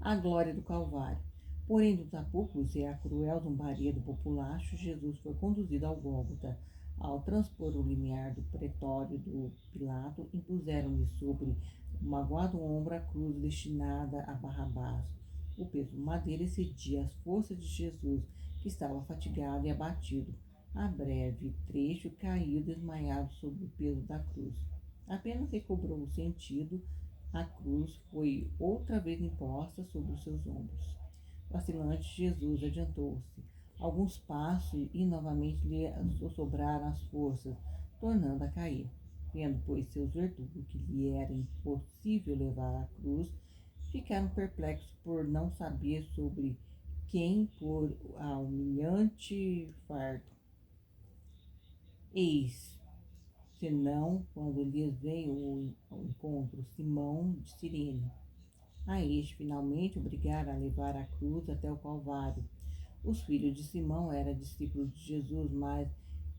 a glória do Calvário. Porém, dos apuros e a cruel zombaria do populacho, Jesus foi conduzido ao Gólgota. Ao transpor o limiar do pretório do Pilato, impuseram-lhe sobre o magoado ombro a cruz destinada a Barrabás. O peso do madeira excedia as forças de Jesus, que estava fatigado e abatido. A breve trecho caiu desmaiado sob o peso da cruz. Apenas recobrou o sentido, a cruz foi outra vez imposta sobre os seus ombros. Vacilante, Jesus adiantou-se alguns passos e novamente lhe sobraram as forças, tornando a cair. Vendo, pois, seus verdugos que lhe era impossível levar a cruz, ficaram perplexos por não saber sobre quem pôr a humilhante fardo. Eis, senão, quando lhes veio ao encontro Simão de Cirene. A este, finalmente, obrigaram a levar a cruz até o Calvário. Os filhos de Simão eram discípulos de Jesus, mas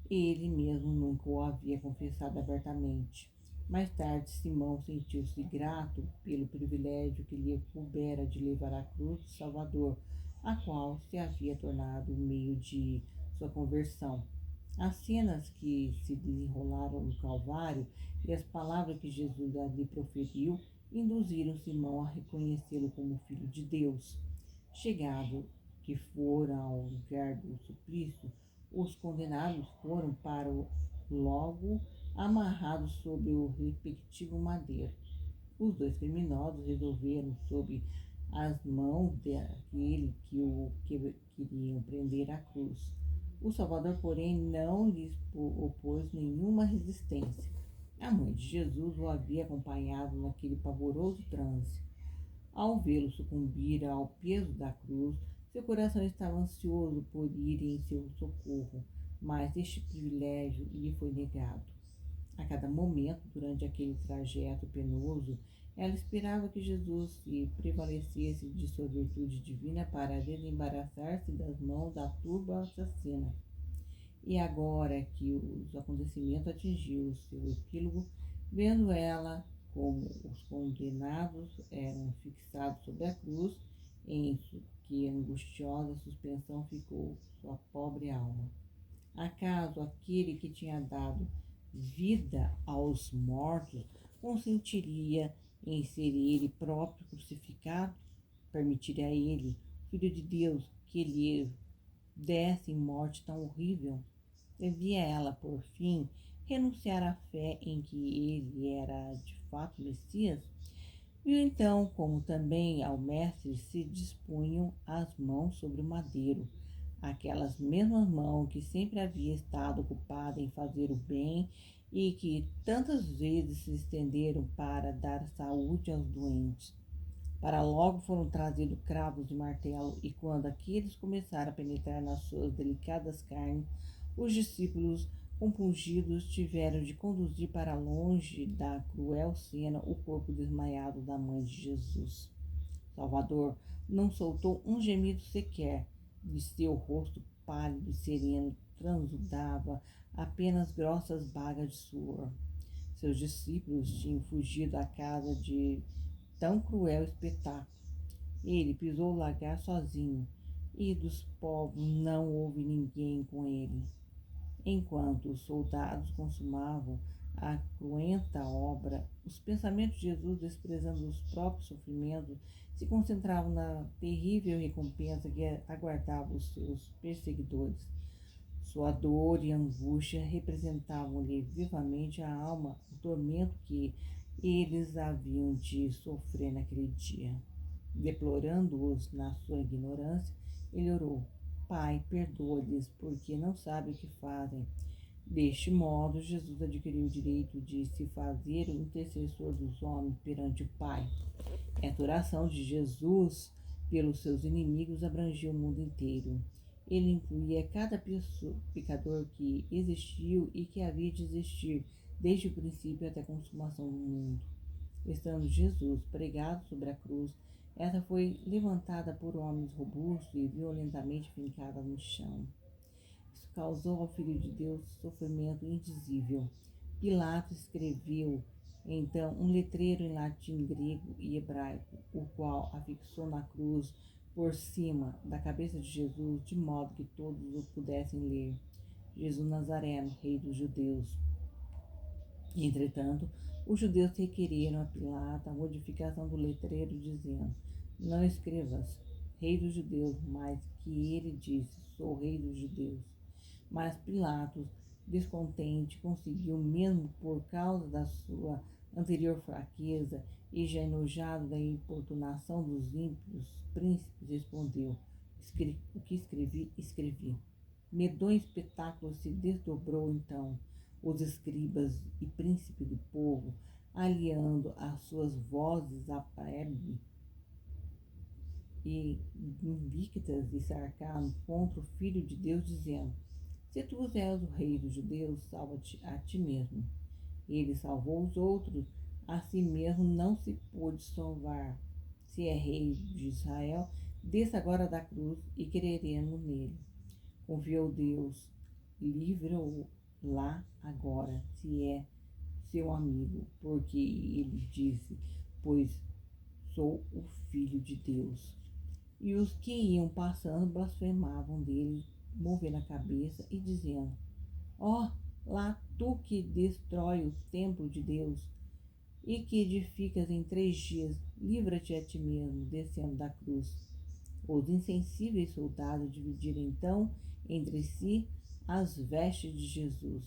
ele mesmo nunca o havia confessado abertamente. Mais tarde, Simão sentiu-se grato pelo privilégio que lhe coubera de levar a cruz do Salvador, a qual se havia tornado o meio de sua conversão. As cenas que se desenrolaram no Calvário e as palavras que Jesus lhe proferiu induziram Simão a reconhecê-lo como Filho de Deus. Chegado que fora ao lugar do suplício, os condenados foram para logo amarrados sobre o respectivo madeiro. Os dois criminosos resolveram, sob as mãos daquele que o queriam prender à cruz. O Salvador, porém, não lhes opôs nenhuma resistência. A mãe de Jesus o havia acompanhado naquele pavoroso transe. Ao vê-lo sucumbir ao peso da cruz, seu coração estava ansioso por ir em seu socorro, mas este privilégio lhe foi negado. A cada momento, durante aquele trajeto penoso, ela esperava que Jesus se prevalecesse de sua virtude divina para desembaraçar-se das mãos da turba assassina. E agora que os acontecimentos atingiram seu epílogo, vendo ela como os condenados eram fixados sobre a cruz, em que angustiosa suspensão ficou sua pobre alma. Acaso aquele que tinha dado vida aos mortos consentiria em ser ele próprio crucificado? Permitiria a ele, Filho de Deus, que lhe desse morte tão horrível? Devia ela, por fim, renunciar à fé em que ele era de fato Messias? Viu então como também ao mestre se dispunham as mãos sobre o madeiro, aquelas mesmas mãos que sempre havia estado ocupada em fazer o bem e que tantas vezes se estenderam para dar saúde aos doentes. Para logo foram trazidos cravos e martelo, e quando aqueles começaram a penetrar nas suas delicadas carnes, os discípulos compungidos tiveram de conduzir para longe da cruel cena o corpo desmaiado da mãe de Jesus. Salvador não soltou um gemido sequer, de seu rosto pálido e sereno transudava apenas grossas bagas de suor. Seus discípulos tinham fugido à casa de tão cruel espetáculo. Ele pisou o lagar sozinho, e dos povos não houve ninguém com ele. Enquanto os soldados consumavam a cruenta obra, os pensamentos de Jesus, desprezando os próprios sofrimentos, se concentravam na terrível recompensa que aguardava os seus perseguidores. Sua dor e angústia representavam-lhe vivamente a alma, o tormento que eles haviam de sofrer naquele dia. Deplorando-os na sua ignorância, ele orou: Pai, perdoa-lhes, porque não sabem o que fazem. Deste modo, Jesus adquiriu o direito de se fazer o intercessor dos homens perante o Pai. Esta oração de Jesus pelos seus inimigos abrangia o mundo inteiro. Ele incluía cada pecador que existiu e que havia de existir desde o princípio até a consumação do mundo. Estando Jesus pregado sobre a cruz, esta foi levantada por homens robustos e violentamente fincada no chão. Isso causou ao Filho de Deus sofrimento indizível. Pilatos escreveu Então, um letreiro em latim, grego e hebraico, o qual afixou na cruz por cima da cabeça de Jesus, de modo que todos o pudessem ler: Jesus Nazareno, Rei dos Judeus. Entretanto, os judeus requeriram a Pilato a modificação do letreiro, dizendo: Não escrevas Rei dos Judeus, mas que ele disse: Sou Rei dos Judeus. Mas Pilatos, descontente, conseguiu, mesmo por causa da sua anterior fraqueza e já enojado da importunação dos ímpios príncipes, respondeu: O que escrevi, escrevi. Medonho espetáculo se desdobrou então. Os escribas e príncipes do povo, aliando as suas vozes à plebe e invictas de sarcasmo contra o Filho de Deus, dizendo: Se tu és o rei dos judeus, salva-te a ti mesmo. Ele salvou os outros, a si mesmo não se pôde salvar. Se é rei de Israel, desça agora da cruz e creremos nele. Confiou Deus, livra-o lá agora, se é seu amigo, porque ele disse: Pois sou o Filho de Deus. E os que iam passando blasfemavam dele, movendo a cabeça e dizendo: Ó, lá tu que destrói o templo de Deus e que edificas em 3 dias, livra-te a ti mesmo, descendo da cruz. Os insensíveis soldados dividiram então entre si as vestes de Jesus.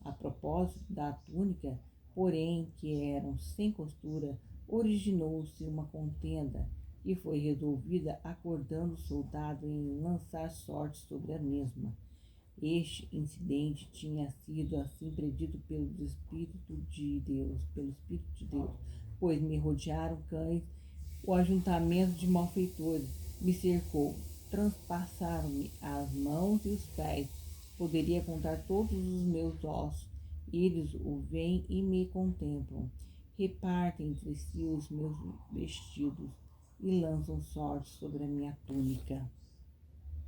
A propósito da túnica, porém, que eram sem costura, originou-se uma contenda e foi resolvida acordando o soldado em lançar sorte sobre a mesma. Este incidente tinha sido assim predito pelo Espírito de Deus, pois me rodearam cães, o ajuntamento de malfeitores me cercou, transpassaram-me as mãos e os pés. Poderia contar todos os meus ossos. Eles o veem e me contemplam. Repartem entre si os meus vestidos e lançam sorte sobre a minha túnica.